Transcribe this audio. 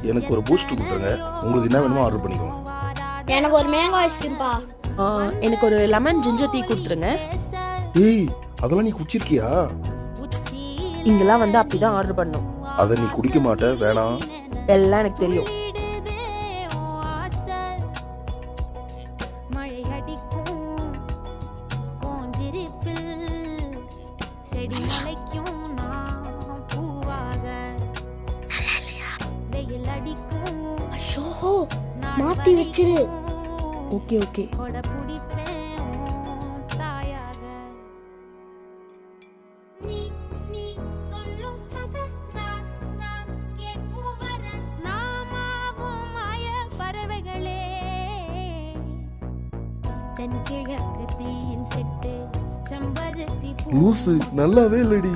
எனக்கு ஒரு பூஸ்ட் கொடுத்துருங்க. உங்களுக்கு என்ன வேணுமோ ஆர்டர் பண்ணிக்கோங்க. எனக்கு ஒரு மேங்கோ ஐஸ்கிரீம்பா. எனக்கு ஒரு லெமன் ஜிஞ்சர் டீ கொடுத்துருங்க. ஏய், அதெல்லாம் நீ குடிச்சிருக்கியா? இங்கெல்லாம் வந்து அப்படிதான் ஆர்டர் பண்ணும். அதை நீ குடிக்க மாட்ட, வேணாம். எல்லாம் எனக்கு தெரியும். மாத்தி வச்சிரு. Okay okay. லூசு, நல்லாவே இல்லடி.